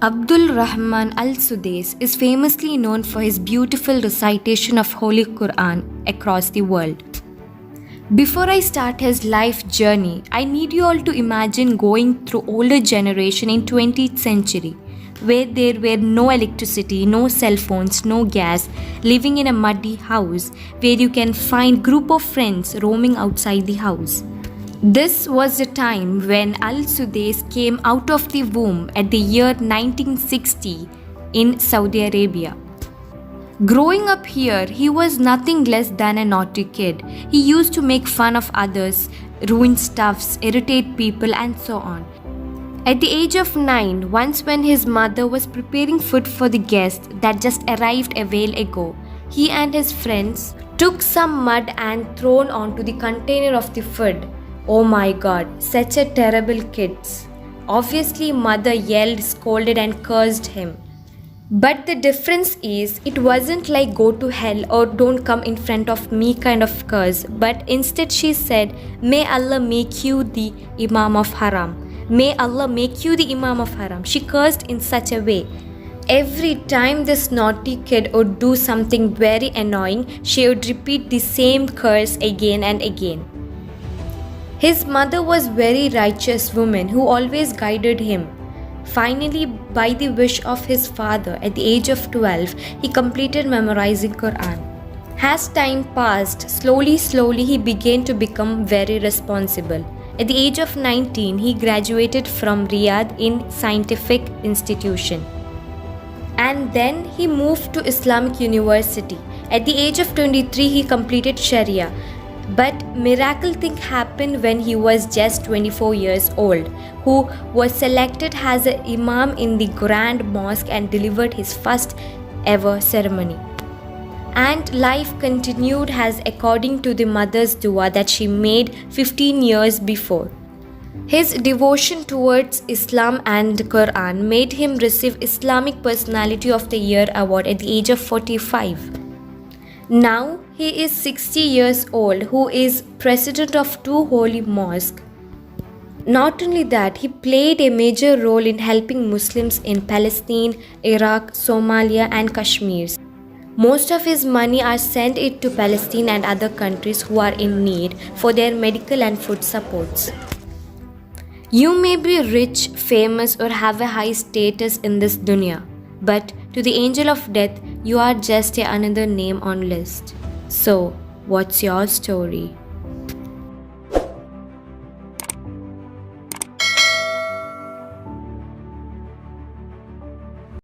Abdul Rahman Al-Sudais is famously known for his beautiful recitation of Holy Quran across the world. Before I start his life journey, I need you all to imagine going through older generation in 20th century where there were no electricity, no cell phones, no gas, living in a muddy house where you can find group of friends roaming outside the house. This was the time when Al-Sudais came out of the womb at the year 1960 in Saudi Arabia. Growing up here, he was nothing less than a naughty kid. He used to make fun of others, ruin stuffs, irritate people, and so on. At the age of 9, once when his mother was preparing food for the guests that just arrived a while ago, he and his friends took some mud and thrown onto the container of the food. Oh my god, such a terrible kids. Obviously, mother yelled, scolded, and cursed him. But the difference is, it wasn't like go to hell or don't come in front of me kind of curse, but instead she said, may Allah make you the Imam of Haram. May Allah make you the Imam of Haram. She cursed in such a way. Every time this naughty kid would do something very annoying, she would repeat the same curse again and again. His mother was very righteous woman who always guided him. Finally, by the wish of his father, at the age of 12, he completed memorizing Quran. As time passed, slowly he began to become very responsible. At the age of 19, he graduated from Riyadh in scientific institution. And then he moved to Islamic University. At the age of 23, he completed Sharia. But miracle thing happened when he was just 24 years old, who was selected as an imam in the Grand Mosque and delivered his first ever ceremony. And life continued as according to the mother's dua that she made 15 years before. His devotion towards Islam and Quran made him receive Islamic Personality of the Year award at the age of 45. Now he is 60 years old, who is president of 2 holy mosques. Not only that, he played a major role in helping Muslims in Palestine, Iraq, Somalia and Kashmir. Most of his money are sent it to Palestine and other countries who are in need for their medical and food supports. You may be rich, famous or have a high status in this dunya, but to the angel of death, you are just another name on list. So, what's your story?